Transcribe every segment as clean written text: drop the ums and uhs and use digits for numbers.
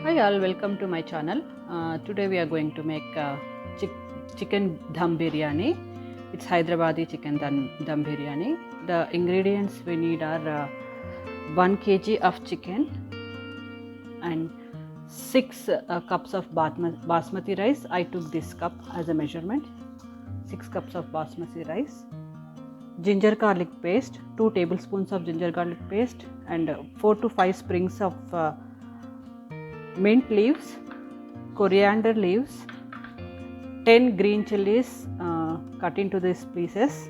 Hi all, welcome to my channel. Today we are going to make chicken dum biryani. It's Hyderabadi chicken dum biryani. The ingredients we need are 1 kg of chicken and 6 cups of basmati rice. I took this cup as a measurement. 6 cups of basmati rice. Ginger garlic paste, 2 tablespoons of ginger garlic paste, and 4 to 5 sprigs of mint leaves, coriander leaves, 10 green chilies cut into these pieces,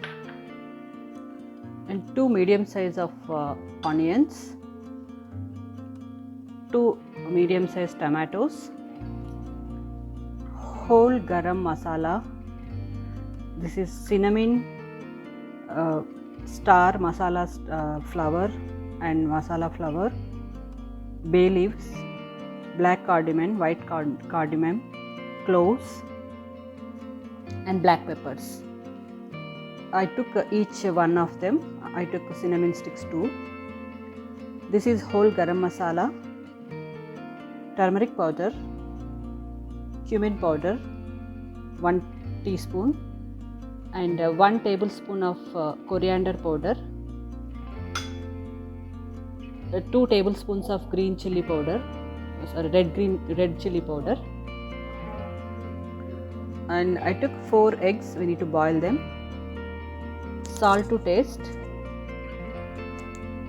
and 2 medium size of onions, 2 medium size tomatoes, whole garam masala. This is cinnamon, star masala flower and masala flower, bay leaves, black cardamom, white cardamom, cloves, and black peppers. I took each one of them. I took cinnamon sticks too. This is whole garam masala, turmeric powder, cumin powder, 1 teaspoon, and 1 tablespoon of coriander powder, 2 tablespoons of green chili powder, red chili powder, and I took 4 eggs. We need to boil them. Salt to taste,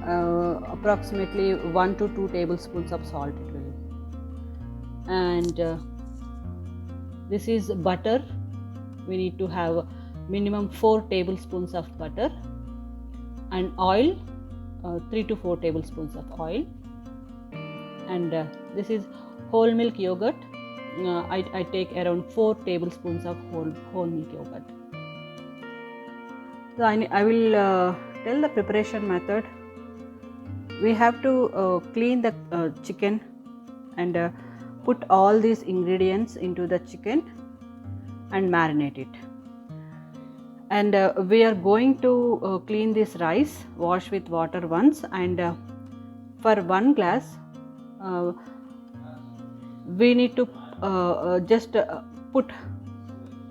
approximately 1 to 2 tablespoons of salt it will. And this is butter. We need to have minimum 4 tablespoons of butter, and oil, 3 to 4 tablespoons of oil. And this is whole milk yogurt. I take around 4 tablespoons of whole milk yogurt. So I will tell the preparation method. We have to clean the chicken and put all these ingredients into the chicken and marinate it. And we are going to clean this rice, wash with water once, and for 1 glass we need to just put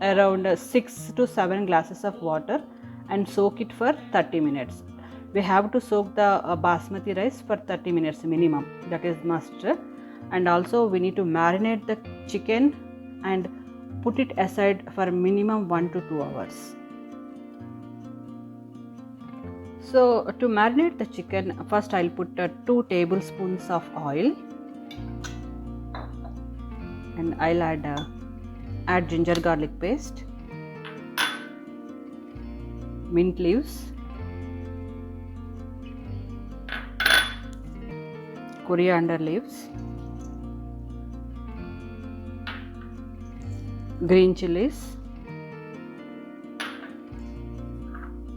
around 6 to 7 glasses of water and soak it for 30 minutes. We have to soak the basmati rice for 30 minutes minimum, that is must. And also we need to marinate the chicken and put it aside for minimum 1 to 2 hours. So to marinate the chicken, first I'll put 2 tablespoons of oil, and I'll add ginger garlic paste, mint leaves, coriander leaves, green chilies,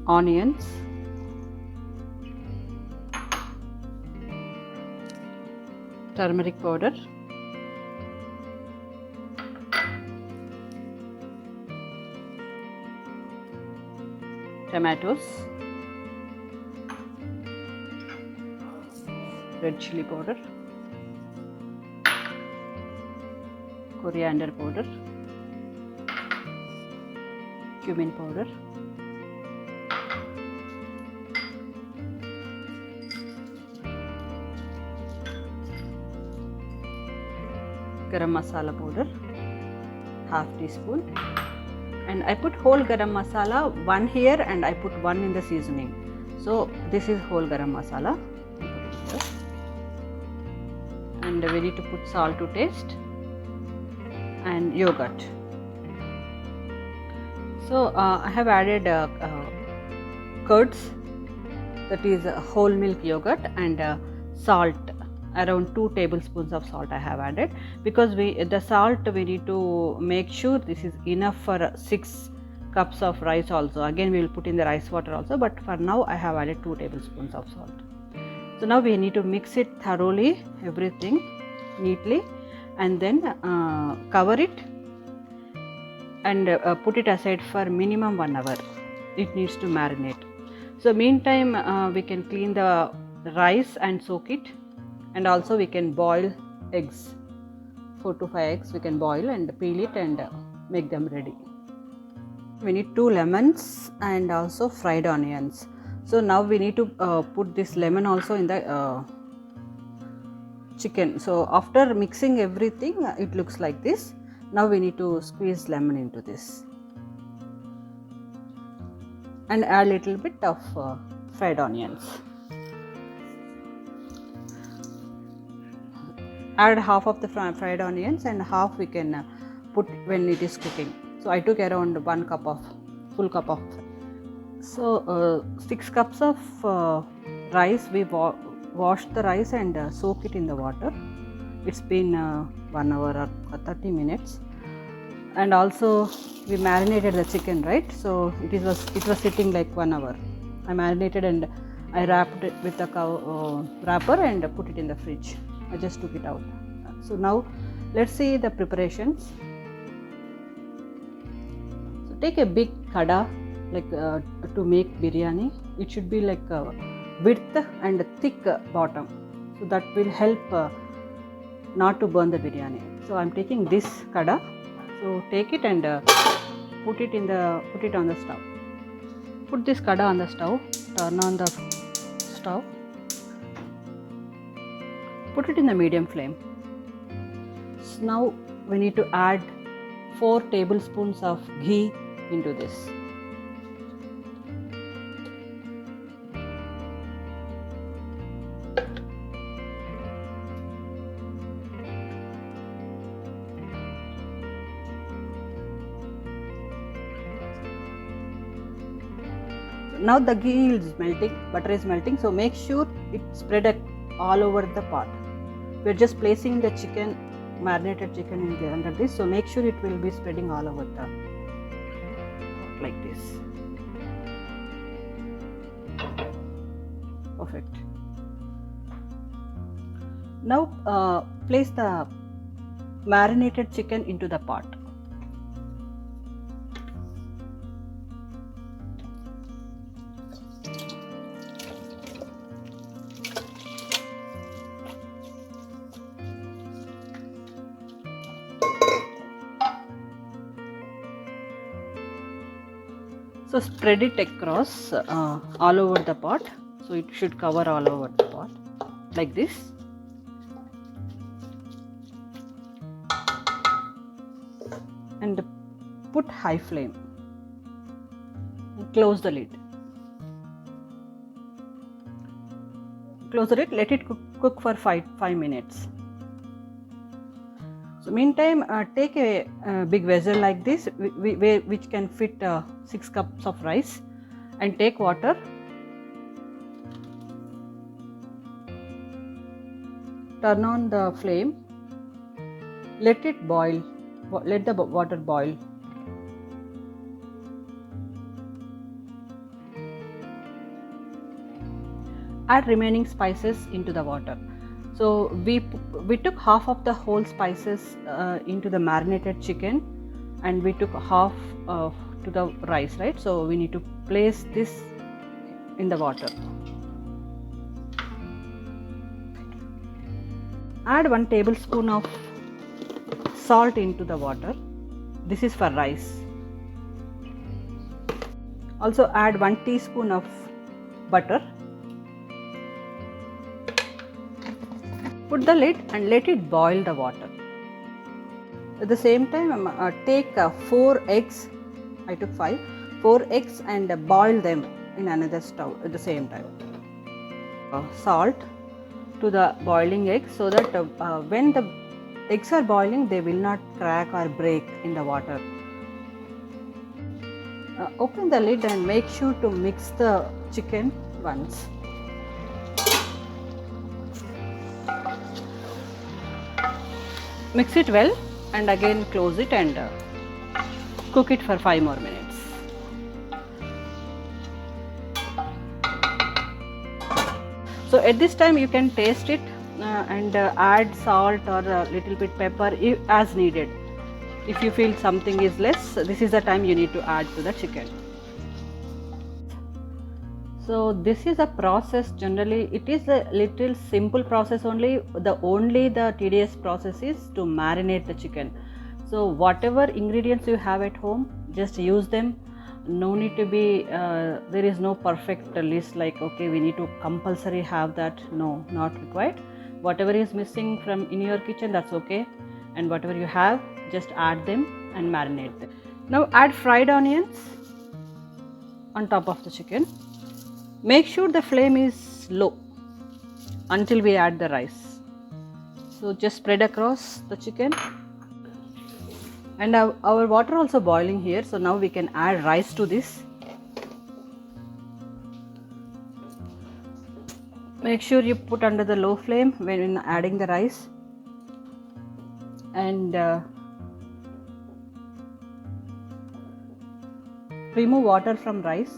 onions, turmeric powder, tomatoes, red chili powder, coriander powder, cumin powder, garam masala powder, half teaspoon, and I put whole garam masala, 1 here and I put 1 in the seasoning. So this is whole garam masala. And we need to put salt to taste and yogurt. So I have added curds, that is whole milk yogurt, and salt, around 2 tablespoons of salt I have added, because the salt we need to make sure this is enough for 6 cups of rice also. Again we will put in the rice water also, but for now I have added 2 tablespoons of salt. So now we need to mix it thoroughly, everything neatly, and then cover it and put it aside for minimum 1 hour. It needs to marinate. So meantime we can clean the rice and soak it, and also we can boil eggs. 4 to 5 eggs we can boil and peel it and make them ready. We need 2 lemons and also fried onions. So now we need to put this lemon also in the chicken. So after mixing everything, it looks like this. Now we need to squeeze lemon into this and add a little bit of fried onions. Add half of the fried onions and half we can put when it is cooking. So I took around full cup of. So 6 cups of rice. We wash the rice and soak it in the water. It's been 1 hour or 30 minutes. And also we marinated the chicken, right? So it was sitting like 1 hour. I marinated and I wrapped it with a wrapper and put it in the fridge. I just took it out. So now let's see the preparations. So take a big kada like to make biryani. It should be like width and thick bottom. So that will help not to burn the biryani. So I'm taking this kada. So take it and put it on the stove. Put this kada on the stove. Turn on the stove. Put it in the medium flame. So now we need to add 4 tablespoons of ghee into this. Now the ghee is melting, butter is melting, so make sure it spread all over the pot. We are just placing the chicken, marinated chicken under this, so make sure it will be spreading all over the pot like this. Perfect. Now place the marinated chicken into the pot. So spread it across all over the pot. So it should cover all over the pot like this. And put high flame. And close the lid. Close the lid. Let it cook for 5 minutes. So meantime, take a big vessel like this, which can fit 6 cups of rice, and take water. Turn on the flame. Let it boil. Let the water boil. Add remaining spices into the water. So we took half of the whole spices into the marinated chicken, and we took half to the rice, right? So we need to place this in the water. Add 1 tablespoon of salt into the water. This is for rice. Also add 1 teaspoon of butter. Put the lid and let it boil the water. At the same time, take 4 eggs. I took 4 eggs and boil them in another stove at the same time. Salt to the boiling eggs, so that when the eggs are boiling, they will not crack or break in the water. Open the lid and make sure to mix the chicken once. Mix it well and again close it and cook it for 5 more minutes. So at this time you can taste it and add salt or a little bit pepper as needed. If you feel something is less, this is the time you need to add to the chicken. So this is a process. Generally it is a little simple process only. The tedious process is to marinate the chicken. So whatever ingredients you have at home, just use them. No need to be there is no perfect list like okay we need to compulsory have that. No, not required. Whatever is missing from in your kitchen, that's okay, and whatever you have, just add them and marinate them. Now add fried onions on top of the chicken. Make sure the flame is low until we add the rice. So just spread across the chicken, and our water also boiling here. So now we can add rice to this. Make sure you put under the low flame when adding the rice, and remove water from rice.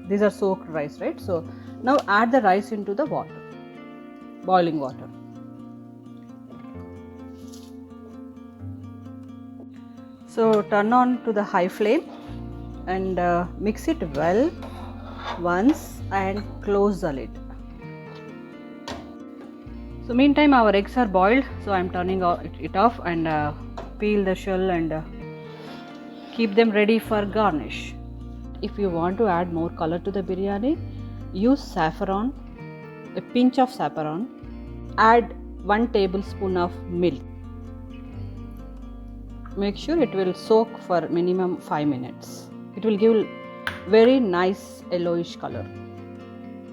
These are soaked rice, right? So now add the rice into the water, boiling water. So turn on to the high flame and mix it well once and close the lid. So meantime our eggs are boiled, so I am turning it off and peel the shell and keep them ready for garnish. If you want to add more color to the biryani, use saffron, a pinch of saffron, add 1 tablespoon of milk. Make sure it will soak for minimum 5 minutes. It will give very nice yellowish color.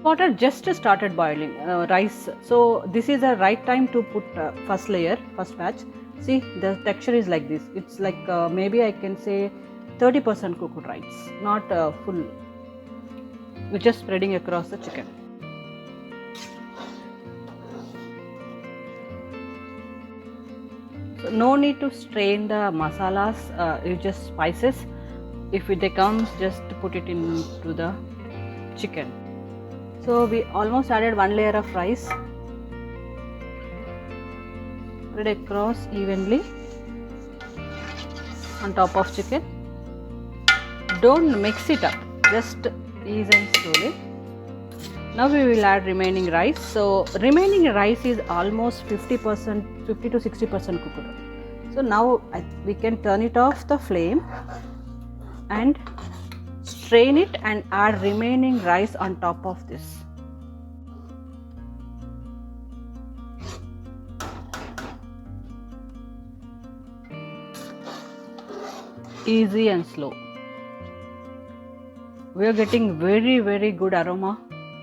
Water just started boiling, rice. So this is the right time to put first layer, first batch. See, the texture is like this. It's like maybe I can say 30% cooked rice, not full. We're just spreading across the chicken. So no need to strain the masalas, you just spices. If they comes, just put it into the chicken. So we almost added 1 layer of rice. Spread across evenly on top of chicken. Don't mix it up, just ease and slowly. Now we will add remaining rice. So remaining rice is almost 50%, 50 to 60% cooked. So now we can turn it off the flame and strain it and add remaining rice on top of this. Easy and slow. We are getting very good aroma.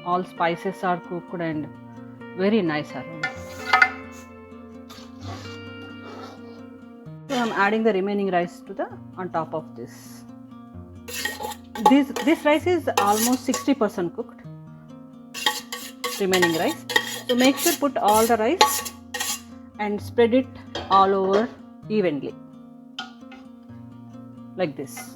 All spices are cooked and very nice aroma. So I am adding the remaining rice to on top of this. This rice is almost 60% cooked. Remaining rice. So make sure put all the rice and spread it all over evenly, like this.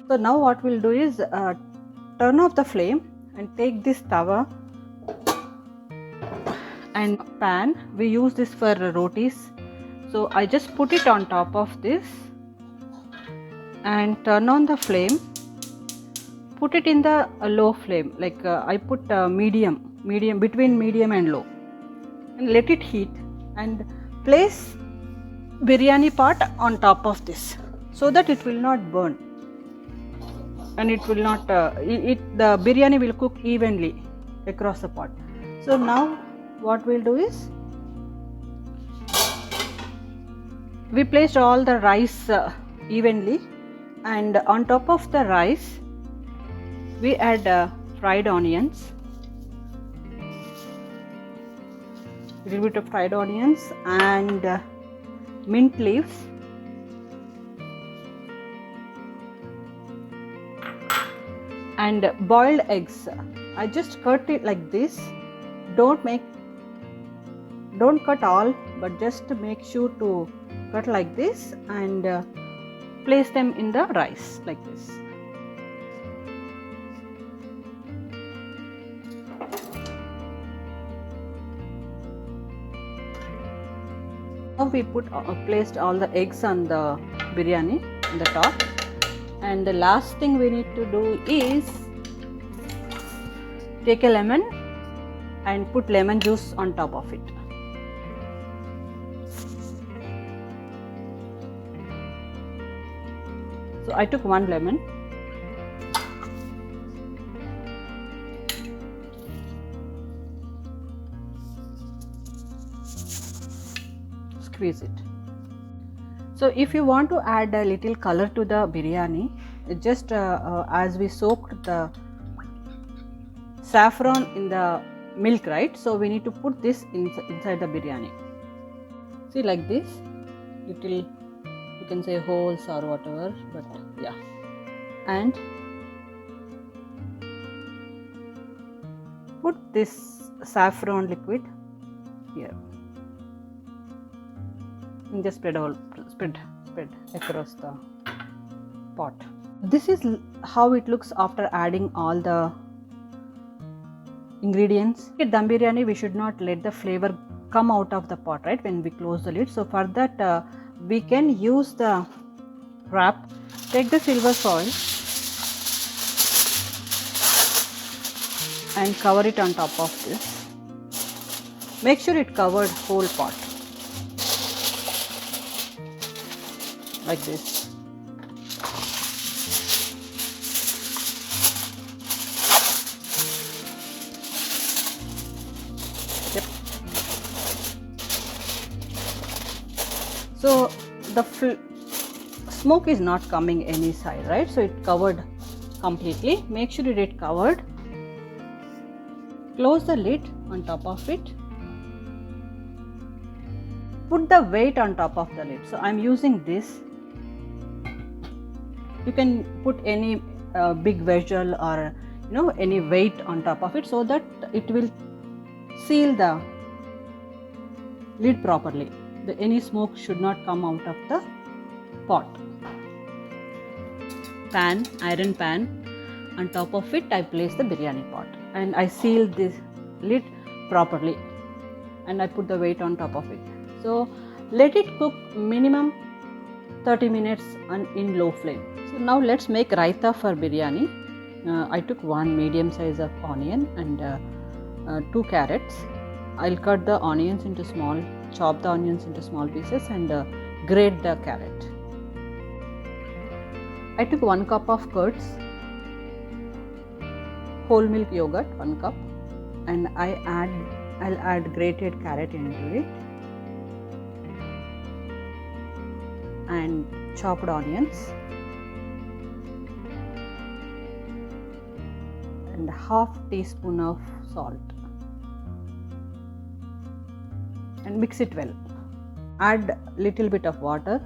So now what we'll do is turn off the flame and take this tawa and pan. We use this for rotis. So I just put it on top of this and turn on the flame. Put it in the low flame, like I put medium between medium and low, and let it heat, and place biryani pot on top of this so that it will not burn and it will not the biryani will cook evenly across the pot. So now what we'll do is we placed all the rice evenly, and on top of the rice we add fried onions, little bit of fried onions and mint leaves, and boiled eggs. I just cut it like this. Don't cut all, but just make sure to cut like this and place them in the rice like this. Now we placed all the eggs on the biryani in the top, and the last thing we need to do is take a lemon and put lemon juice on top of it. So I took one lemon. Squeeze it. So if you want to add a little color to the biryani, just as we soaked the saffron in the milk, right? So we need to put this inside the biryani. See, like this, little, you can say holes or whatever, but yeah. And put this saffron liquid here and just spread across the pot. This is how it looks after adding all the ingredients. In dum biryani, we should not let the flavor come out of the pot, right, when we close the lid. So for that we can use the wrap. Take the silver foil and cover it on top of this. Make sure it covered whole pot, like this. Yep. So the smoke is not coming any side, right? So it covered completely. Make sure it is covered. Close the lid on top of it. Put the weight on top of the lid. So I'm using this. You can put any big vessel or any weight on top of it, so that it will seal the lid properly. Any smoke should not come out of the pot. Iron pan, on top of it I place the biryani pot and I seal this lid properly, and I put the weight on top of it. So let it cook minimum 30 minutes in low flame. So now let's make raita for biryani. I took one medium size of onion and 2 carrots. I'll cut the onions into chop the onions into small pieces and grate the carrot. I took 1 cup of curds, whole milk yogurt 1 cup, and I'll add grated carrot into it and chopped onions and half teaspoon of salt, and mix it well. Add little bit of water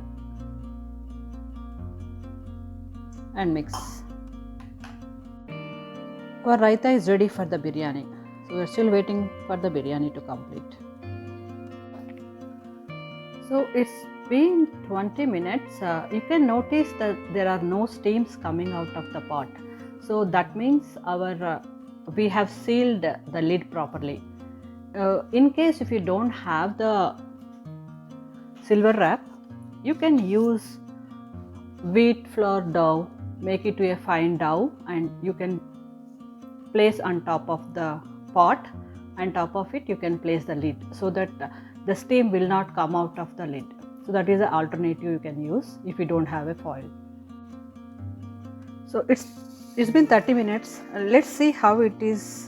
and mix. Our raita is ready for the biryani. So we are still waiting for the biryani to complete. So it's been 20 minutes. You can notice that there are no steams coming out of the pot. So that means we have sealed the lid properly. In case if you don't have the silver wrap, you can use wheat flour dough, make it to a fine dough, and you can place on top of the pot. On top of it you can place the lid, so that the steam will not come out of the lid. So that is an alternative you can use if you don't have a foil. So it's been 30 minutes. Let's see how it is,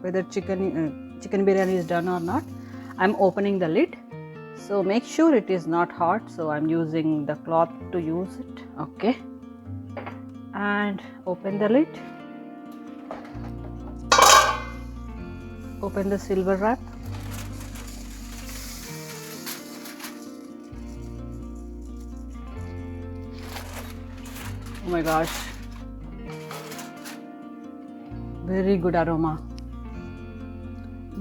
whether chicken biryani is done or not. I'm opening the lid. So make sure it is not hot. So I'm using the cloth to use it. Okay. And open the lid. Open the silver wrap. Oh my gosh. Very good aroma.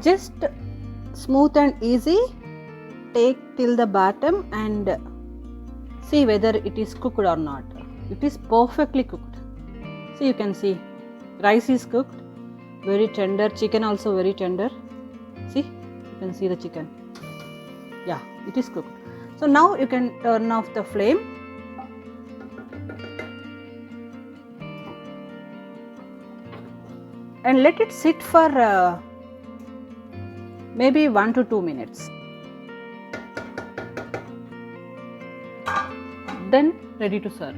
Just smooth and easy. Take till the bottom and see whether it is cooked or not. It is perfectly cooked. So you can see rice is cooked, very tender, chicken also very tender. See, you can see the chicken. Yeah, it is cooked. So now you can turn off the flame. And let it sit for maybe 1 to 2 minutes. Then ready to serve.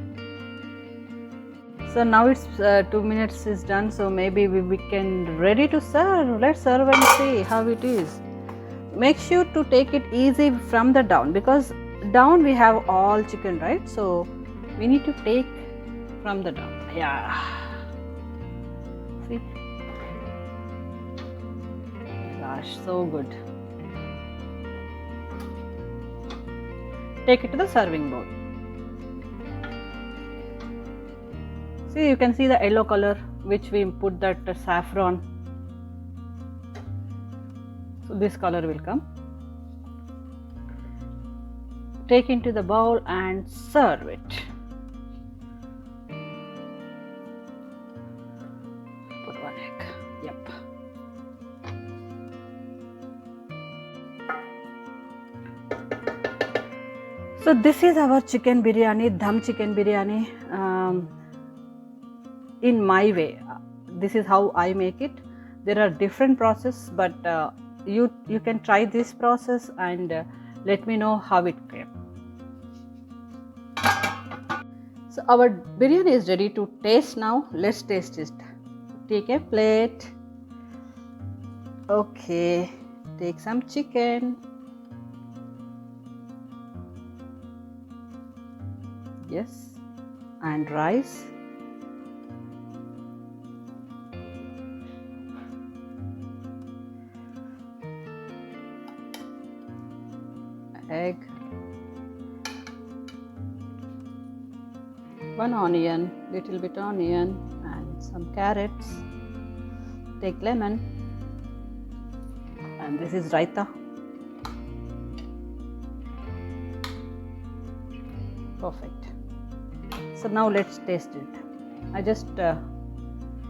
So now it's 2 minutes is done, so maybe we can ready to serve. Let's serve and see how it is. Make sure to take it easy from the down, because down we have all chicken, right? So we need to take from the down. Yeah, see, gosh, so good. Take it to the serving bowl. See, you can see the yellow color which we put that saffron. So this color will come. Take into the bowl and serve it. Put one egg. Yep. So this is our chicken biryani, dum chicken biryani. In my way, this is how I make it. There are different processes, but you can try this process and let me know how it came. So our biryani is ready to taste now. Let's taste it. Take a plate. Okay, take some chicken. Yes, and rice. Egg, one onion, little bit onion and some carrots. Take lemon, and this is raita. Perfect. So now let's taste it. I just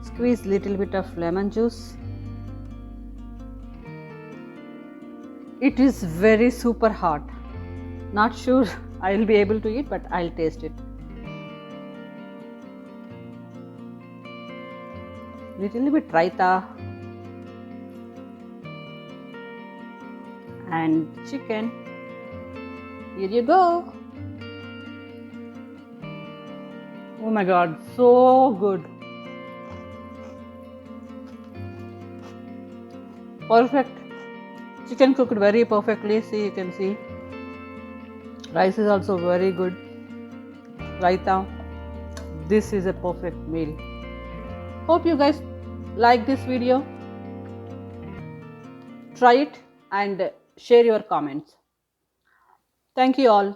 squeeze little bit of lemon juice. It is very super hot. Not sure I will be able to eat, but I'll taste it. Little bit raita and chicken. Here you go. Oh my God, so good. Perfect. Chicken cooked very perfectly. See, you can see. Rice is also very good. Raita. This is a perfect meal. Hope you guys like this video. Try it and share your comments. Thank you all.